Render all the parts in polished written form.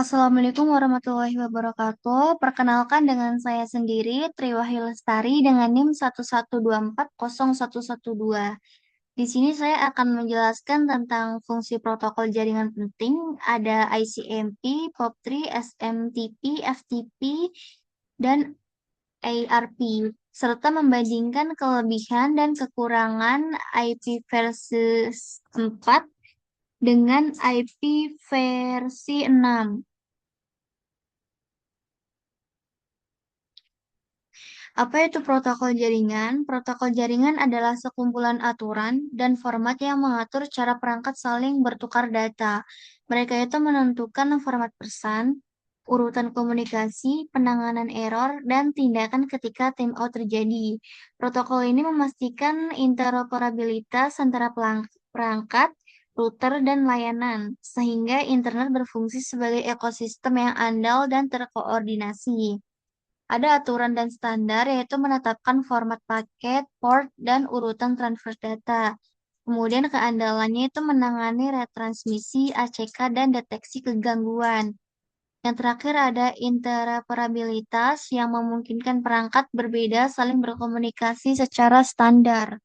Assalamualaikum warahmatullahi wabarakatuh. Perkenalkan dengan saya sendiri, Triwahi Lestari dengan NIM 112401112. Di sini saya akan menjelaskan tentang fungsi protokol jaringan penting. Ada ICMP, POP3, SMTP, FTP, dan ARP, serta membandingkan kelebihan dan kekurangan IP versi 4 dengan IP versi 6. Apa itu protokol jaringan? Protokol jaringan adalah sekumpulan aturan dan format yang mengatur cara perangkat saling bertukar data. Mereka itu menentukan format pesan, urutan komunikasi, penanganan error, dan tindakan ketika timeout terjadi. Protokol ini memastikan interoperabilitas antara perangkat, router, dan layanan, sehingga internet berfungsi sebagai ekosistem yang andal dan terkoordinasi. Ada aturan dan standar, yaitu menetapkan format paket, port, dan urutan transfer data. Kemudian keandalannya itu menangani retransmisi, ACK, dan deteksi kegangguan. Yang terakhir ada interoperabilitas yang memungkinkan perangkat berbeda saling berkomunikasi secara standar.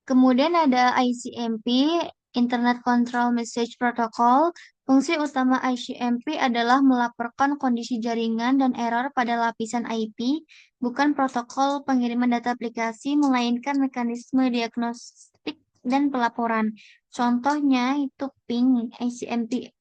Kemudian ada ICMP, Internet Control Message Protocol. Fungsi utama ICMP adalah melaporkan kondisi jaringan dan error pada lapisan IP, bukan protokol pengiriman data aplikasi, melainkan mekanisme diagnostik dan pelaporan. Contohnya itu ping ICMP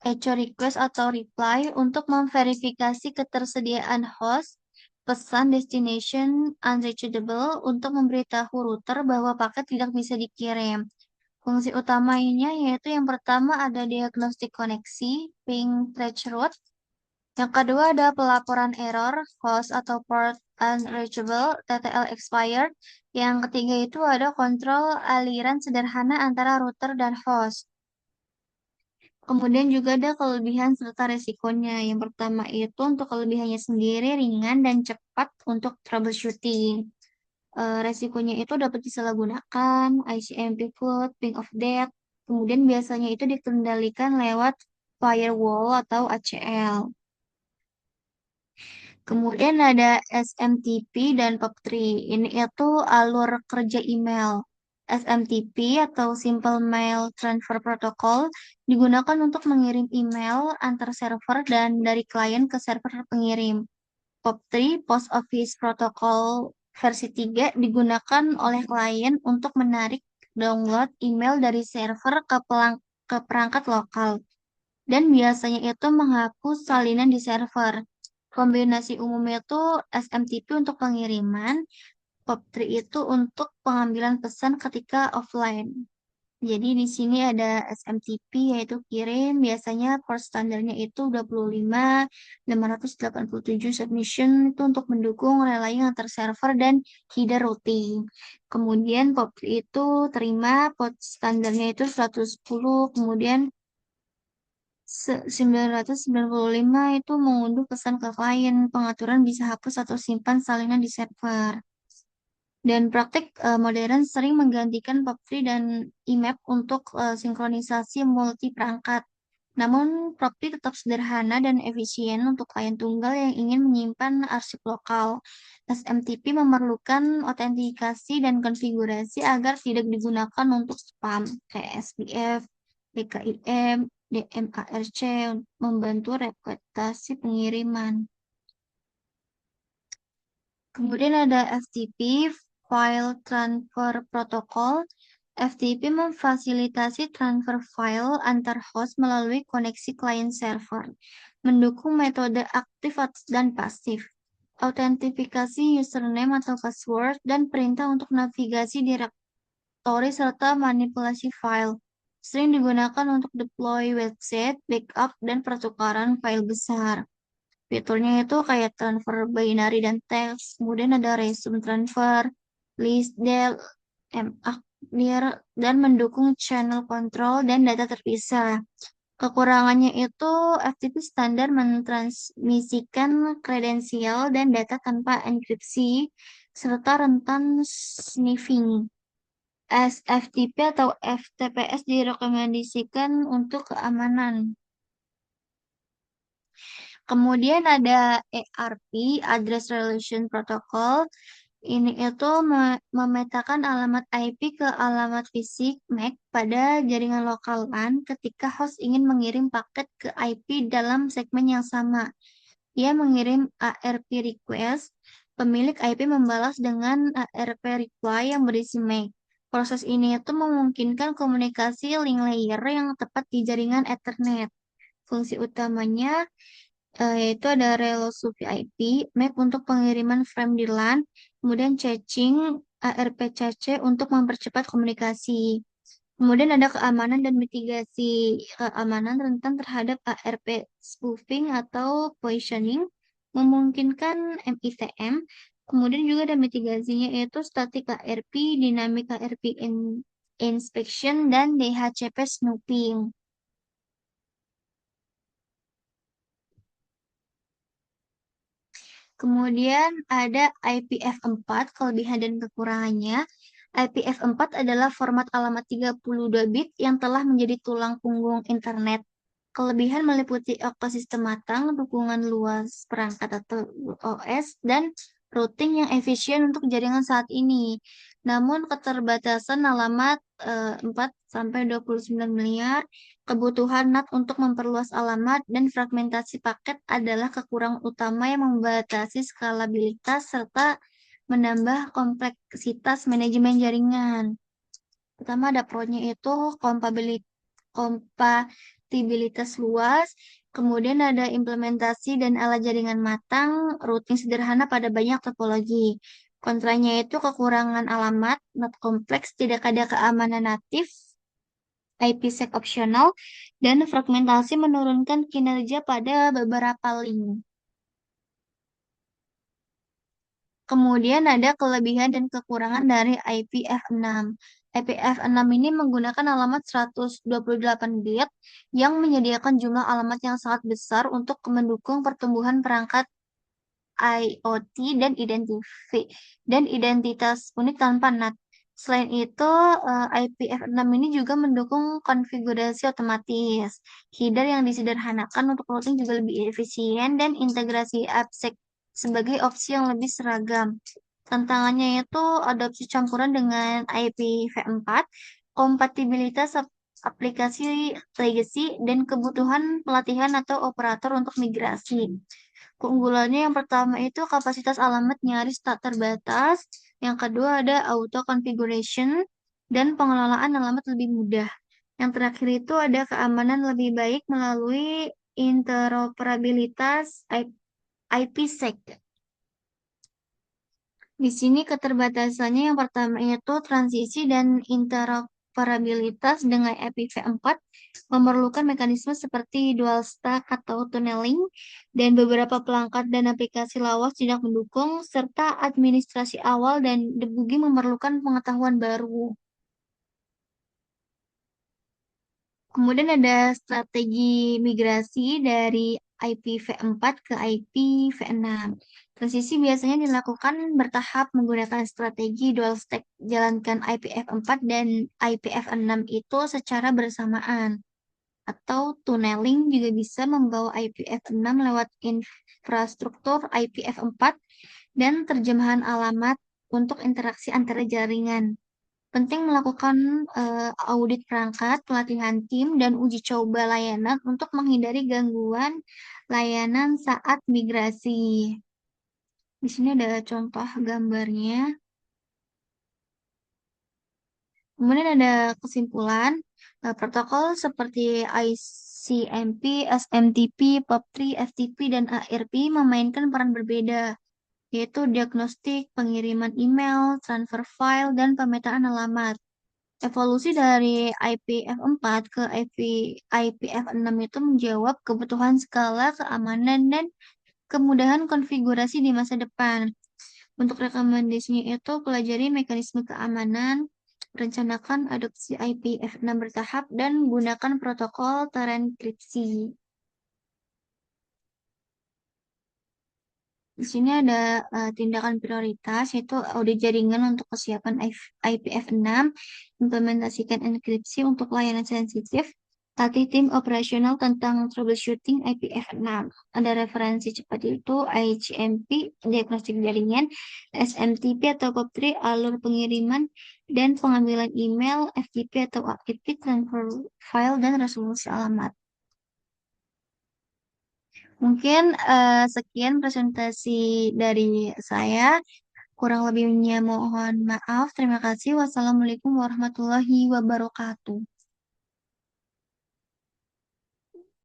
echo request atau reply untuk memverifikasi ketersediaan host, pesan destination unreachable untuk memberitahu router bahwa paket tidak bisa dikirim. Fungsi utamanya yaitu yang pertama ada diagnostik koneksi, ping threshold. Yang kedua ada pelaporan error, host atau port unreachable, TTL expired. Yang ketiga itu ada kontrol aliran sederhana antara router dan host. Kemudian juga ada kelebihan serta resikonya. Yang pertama itu untuk kelebihannya sendiri ringan dan cepat untuk troubleshooting. Resikonya itu dapat disalahgunakan, ICMP flood, ping of death. Kemudian biasanya itu dikendalikan lewat firewall atau ACL. Kemudian ada SMTP dan POP3. Ini itu alur kerja email. SMTP atau Simple Mail Transfer Protocol digunakan untuk mengirim email antar server dan dari klien ke server pengirim. POP3, Post Office Protocol versi 3 digunakan oleh klien untuk menarik download email dari server ke perangkat lokal dan biasanya itu menghapus salinan di server. Kombinasi umumnya itu SMTP untuk pengiriman, POP3 itu untuk pengambilan pesan ketika offline. Jadi di sini ada SMTP yaitu kirim, biasanya port standarnya itu 25.587 submission itu untuk mendukung relaying antar server dan header routing. Kemudian POP3 itu terima port standarnya itu 110, kemudian 995 itu mengunduh pesan ke klien. Pengaturan bisa hapus atau simpan salinan di server. Dan praktik modern sering menggantikan POP3 dan IMAP untuk sinkronisasi multi perangkat. Namun, POP3 tetap sederhana dan efisien untuk klien tunggal yang ingin menyimpan arsip lokal. SMTP memerlukan autentikasi dan konfigurasi agar tidak digunakan untuk spam, kayak SPF, DKIM, DMARC, membantu reputasi pengiriman. Kemudian ada FTP, File Transfer Protocol. FTP memfasilitasi transfer file antar host melalui koneksi klien server, mendukung metode aktif dan pasif, autentifikasi username atau password, dan perintah untuk navigasi direktori serta manipulasi file. Sering digunakan untuk deploy website, backup, dan pertukaran file besar. Fiturnya itu kayak transfer binary dan teks, kemudian ada resume transfer, list del, clear, dan mendukung channel control dan data terpisah. Kekurangannya itu FTP standar mentransmisikan kredensial dan data tanpa enkripsi, serta rentan sniffing. SFTP atau FTPS direkomendasikan untuk keamanan. Kemudian ada ARP, Address Relation Protocol. Ini itu memetakan alamat IP ke alamat fisik MAC pada jaringan lokal LAN ketika host ingin mengirim paket ke IP dalam segmen yang sama. Ia mengirim ARP request, pemilik IP membalas dengan ARP reply yang berisi MAC. Proses ini itu memungkinkan komunikasi link layer yang tepat di jaringan Ethernet. Fungsi utamanya yaitu ada Relay IP, MAC untuk pengiriman frame di LAN, kemudian caching ARPCC untuk mempercepat komunikasi. Kemudian ada keamanan dan mitigasi keamanan rentan terhadap ARP spoofing atau poisoning, memungkinkan MITM. Kemudian juga ada mitigasinya yaitu static ARP, dynamic ARP inspection, dan DHCP snooping. Kemudian ada IPv4, kelebihan dan kekurangannya. IPv4 adalah format alamat 32 bit yang telah menjadi tulang punggung internet. Kelebihan meliputi ekosistem matang, dukungan luas perangkat atau OS, dan routing yang efisien untuk jaringan saat ini. Namun keterbatasan alamat 4 sampai 29 miliar, kebutuhan NAT untuk memperluas alamat, dan fragmentasi paket adalah kekurangan utama yang membatasi skalabilitas serta menambah kompleksitas manajemen jaringan. Pertama ada pro-nya itu kompatibilitas luas, kemudian ada implementasi dan alat jaringan matang, routing sederhana pada banyak topologi. Kontranya itu kekurangan alamat, not kompleks, tidak ada keamanan natif, IPsec opsional, dan fragmentasi menurunkan kinerja pada beberapa link. Kemudian ada kelebihan dan kekurangan dari IPv6. IPv6 ini menggunakan alamat 128 bit yang menyediakan jumlah alamat yang sangat besar untuk mendukung pertumbuhan perangkat IoT dan identitas unik tanpa NAT. Selain itu, IPv6 ini juga mendukung konfigurasi otomatis. Header yang disederhanakan untuk routing juga lebih efisien dan integrasi AppSec sebagai opsi yang lebih seragam. Tantangannya itu adopsi campuran dengan IPv4, kompatibilitas aplikasi legacy, dan kebutuhan pelatihan atau operator untuk migrasi. Keunggulannya yang pertama itu kapasitas alamat nyaris tak terbatas. Yang kedua ada auto configuration dan pengelolaan alamat lebih mudah. Yang terakhir itu ada keamanan lebih baik melalui interoperabilitas IPsec. Di sini keterbatasannya yang pertama itu transisi dan interoperabilitas dengan IPv4 memerlukan mekanisme seperti dual stack atau tunneling, dan beberapa perangkat dan aplikasi lawas tidak mendukung, serta administrasi awal dan debugging memerlukan pengetahuan baru. Kemudian ada strategi migrasi dari IPv4 ke IPv6. Transisi biasanya dilakukan bertahap menggunakan strategi dual stack, jalankan IPv4 dan IPv6 itu secara bersamaan. Atau tunneling juga bisa membawa IPv6 lewat infrastruktur IPv4 dan terjemahan alamat untuk interaksi antara jaringan. Penting melakukan audit perangkat, pelatihan tim, dan uji coba layanan untuk menghindari gangguan layanan saat migrasi. Di sini ada contoh gambarnya. Kemudian ada kesimpulan, protokol seperti ICMP, SMTP, POP3, FTP, dan ARP memainkan peran berbeda, yaitu diagnostik, pengiriman email, transfer file, dan pemetaan alamat. Evolusi dari IPv4 ke IPv6 itu menjawab kebutuhan skala, keamanan, dan kemudahan konfigurasi di masa depan. Untuk rekomendasinya itu pelajari mekanisme keamanan, rencanakan adopsi IPv6 bertahap, dan gunakan protokol terenkripsi. Di sini ada tindakan prioritas, yaitu audit jaringan untuk kesiapan IPv6, implementasikan enkripsi untuk layanan sensitif, latih tim operasional tentang troubleshooting IPv6. Ada referensi cepat itu ICMP, diagnostik jaringan, SMTP atau POP3, alur pengiriman, dan pengambilan email, FTP atau APT, transfer file, dan resolusi alamat. Mungkin sekian presentasi dari saya. Kurang lebihnya mohon maaf. Terima kasih. Wassalamualaikum warahmatullahi wabarakatuh.